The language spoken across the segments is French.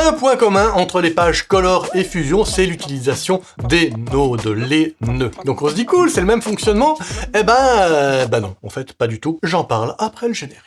Un point commun entre les pages Color et Fusion, c'est l'utilisation des nodes, les nœuds. Donc on se dit cool, c'est le même fonctionnement? Eh ben non, en fait pas du tout. J'en parle après le générique.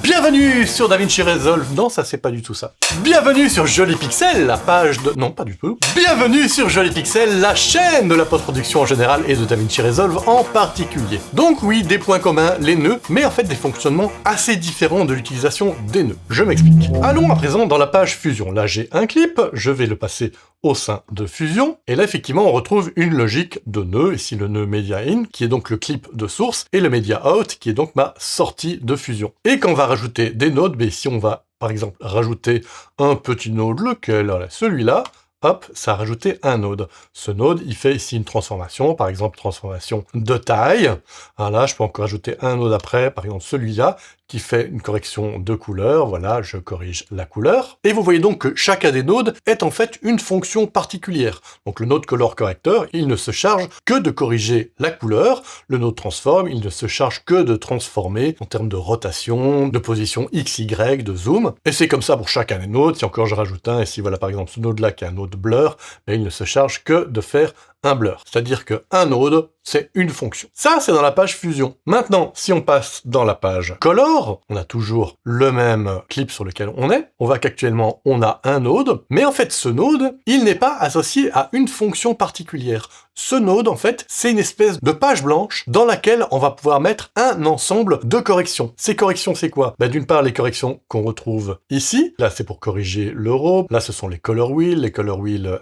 Bienvenue sur DaVinci Resolve. Non, ça c'est pas du tout ça. Bienvenue sur Joli Pixel, la page de... Non, pas du tout. Bienvenue sur Joli Pixel, la chaîne de la post-production en général et de DaVinci Resolve en particulier. Donc oui, des points communs, les nœuds, mais en fait des fonctionnements assez différents de l'utilisation des nœuds. Je m'explique. Allons à présent dans la page Fusion. Là j'ai un clip, je vais le passer au sein de Fusion, et là effectivement on retrouve une logique de nœud, ici le nœud Media In, qui est donc le clip de source, et le Media Out, qui est donc ma sortie de Fusion. Et quand on va rajouter des nodes, mais ici on va par exemple rajouter un petit node, lequel, voilà, celui-là, hop, ça a rajouté un node. Ce node, il fait ici une transformation, par exemple transformation de taille. Là, je peux encore ajouter un node après, par exemple celui-là, qui fait une correction de couleur. Voilà, je corrige la couleur. Et vous voyez donc que chacun des nodes est en fait une fonction particulière. Donc le node Color Corrector, il ne se charge que de corriger la couleur. Le node Transform, il ne se charge que de transformer en termes de rotation, de position X, Y, de zoom. Et c'est comme ça pour chacun des nodes. Si encore je rajoute un, et si voilà par exemple ce node-là qui est un node blur, mais il ne se charge que de faire un blur. C'est-à-dire qu'un node, c'est une fonction. Ça, c'est dans la page Fusion. Maintenant, si on passe dans la page Color, on a toujours le même clip sur lequel on est. On voit qu'actuellement, on a un node, mais en fait, ce node, il n'est pas associé à une fonction particulière. Ce node, en fait, c'est une espèce de page blanche dans laquelle on va pouvoir mettre un ensemble de corrections. Ces corrections, c'est quoi? D'une part, les corrections qu'on retrouve ici. Là, c'est pour corriger l'euro. Là, ce sont les color wheel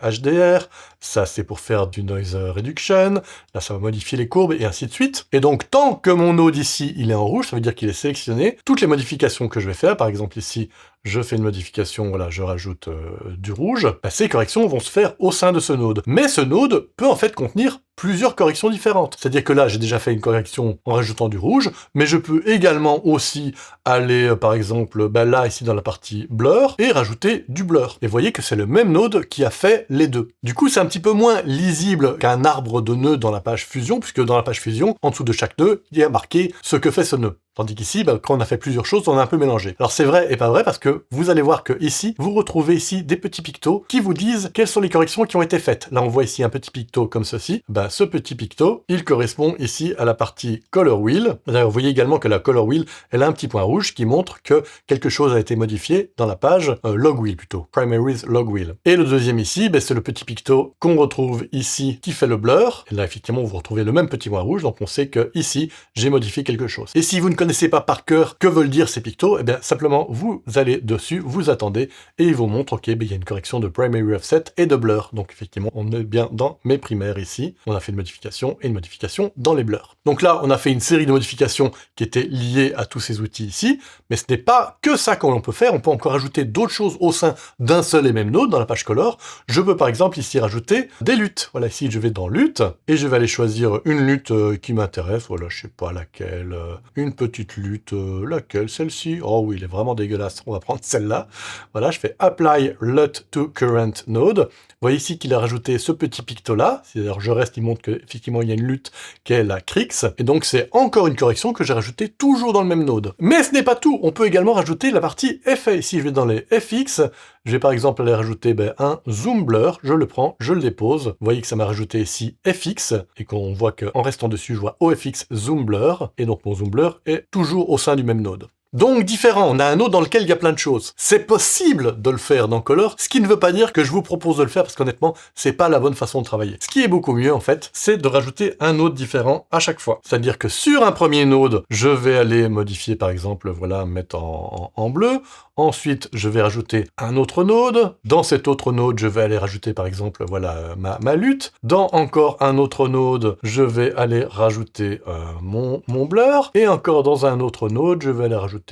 HDR. Ça, c'est pour faire du noise reduction. Là, ça va modifier les courbes et ainsi de suite. Et donc, tant que mon node ici, il est en rouge, ça veut dire qu'il est sélectionné. Toutes les modifications que je vais faire, par exemple ici, je fais une modification, voilà, je rajoute du rouge, ces corrections vont se faire au sein de ce node. Mais ce node peut en fait contenir plusieurs corrections différentes. C'est-à-dire que là, j'ai déjà fait une correction en rajoutant du rouge, mais je peux également aussi aller, par exemple, là, ici, dans la partie blur, et rajouter du blur. Et vous voyez que c'est le même node qui a fait les deux. Du coup, c'est un petit peu moins lisible qu'un arbre de nœuds dans la page Fusion, puisque dans la page Fusion, en dessous de chaque nœud, il y a marqué ce que fait ce nœud. Tandis qu'ici, quand on a fait plusieurs choses, on a un peu mélangé. Alors c'est vrai et pas vrai parce que vous allez voir que ici, vous retrouvez ici des petits pictos qui vous disent quelles sont les corrections qui ont été faites. Là, on voit ici un petit picto comme ceci. Ce petit picto, il correspond ici à la partie Color Wheel. D'ailleurs, vous voyez également que la Color Wheel, elle a un petit point rouge qui montre que quelque chose a été modifié dans la page Log Wheel plutôt. Primaries Log Wheel. Et le deuxième ici, c'est le petit picto qu'on retrouve ici qui fait le blur. Et là, effectivement, vous retrouvez le même petit point rouge. Donc on sait que ici, j'ai modifié quelque chose. Et si vous ne connaissez pas par cœur que veulent dire ces pictos, simplement vous allez dessus, vous attendez et il vous montre il y a une correction de primary offset et de blur. Donc effectivement, on est bien dans mes primaires ici. On a fait une modification et une modification dans les blurs. Donc là, on a fait une série de modifications qui étaient liées à tous ces outils ici, mais ce n'est pas que ça qu'on peut faire. On peut encore ajouter d'autres choses au sein d'un seul et même node dans la page color. Je peux par exemple ici rajouter des luttes. Voilà, ici je vais dans lutte et je vais aller choisir une lutte qui m'intéresse. Voilà, je sais pas laquelle, une petite lutte, laquelle, celle-ci. Oh oui, il est vraiment dégueulasse. On va prendre celle-là. Voilà, je fais Apply LUT to Current Node. Vous voyez ici qu'il a rajouté ce petit picto-là. C'est-à-dire, je reste, il montre qu'effectivement, il y a une lutte qui est la Crix. Et donc, c'est encore une correction que j'ai rajoutée toujours dans le même node. Mais ce n'est pas tout. On peut également rajouter la partie effet. Ici, je vais dans les FX. Je vais par exemple aller rajouter un zoom blur. Je le prends, je le dépose. Vous voyez que ça m'a rajouté ici FX. Et qu'on voit qu'en restant dessus, je vois OFX zoom blur. Et donc, mon zoom blur est toujours au sein du même node. Donc différent, on a un node dans lequel il y a plein de choses. C'est possible de le faire dans Color, ce qui ne veut pas dire que je vous propose de le faire, parce qu'honnêtement, c'est pas la bonne façon de travailler. Ce qui est beaucoup mieux, en fait, c'est de rajouter un node différent à chaque fois. C'est-à-dire que sur un premier node, je vais aller modifier, par exemple, voilà, mettre en bleu. Ensuite, je vais rajouter un autre node. Dans cet autre node, je vais aller rajouter, par exemple, voilà, ma lutte. Dans encore un autre node, je vais aller rajouter mon blur. Et encore dans un autre node, je vais aller rajouter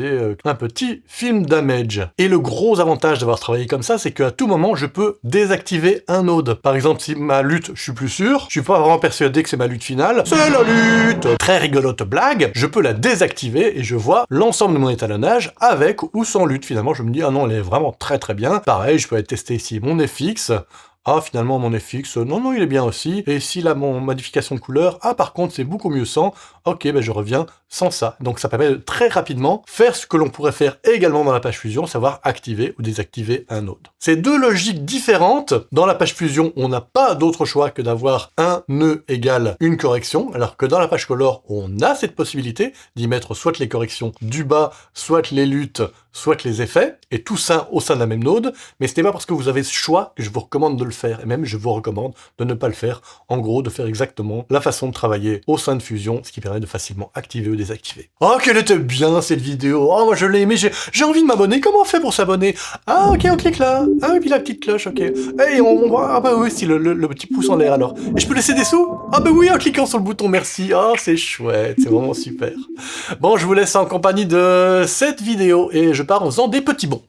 un petit film damage. Et le gros avantage d'avoir travaillé comme ça, c'est qu'à tout moment, je peux désactiver un node. Par exemple, si ma lutte, je suis plus sûr, je suis pas vraiment persuadé que c'est ma lutte finale, c'est la lutte! Très rigolote blague, je peux la désactiver et je vois l'ensemble de mon étalonnage avec ou sans lutte. Finalement, je me dis, ah non, elle est vraiment très très bien. Pareil, je peux aller tester ici mon FX. Ah, finalement, mon FX, non, non, il est bien aussi. Et ici, là, mon modification de couleur, ah, par contre, c'est beaucoup mieux sans. Ok, ben je reviens sans ça. Donc ça permet de très rapidement faire ce que l'on pourrait faire également dans la page Fusion, savoir activer ou désactiver un node. C'est deux logiques différentes. Dans la page Fusion, on n'a pas d'autre choix que d'avoir un nœud égale une correction, alors que dans la page Color, on a cette possibilité d'y mettre soit les corrections du bas, soit les luttes, soit les effets, et tout ça au sein d'un même node, mais ce n'est pas parce que vous avez ce choix que je vous recommande de le faire, et même je vous recommande de ne pas le faire, en gros de faire exactement la façon de travailler au sein de Fusion, ce qui permet de facilement activer ou désactiver. Oh, qu'elle était bien cette vidéo, oh moi je l'ai aimé, j'ai envie de m'abonner, comment on fait pour s'abonner? Ah ok, on clique là, ah et puis la petite cloche, ok, et on voit, ah bah oui, si le petit pouce en l'air alors, et je peux laisser des sous? Ah bah oui, en cliquant sur le bouton merci, oh c'est chouette, c'est vraiment super. Bon, je vous laisse en compagnie de cette vidéo, et je pars en faisant des petits bons.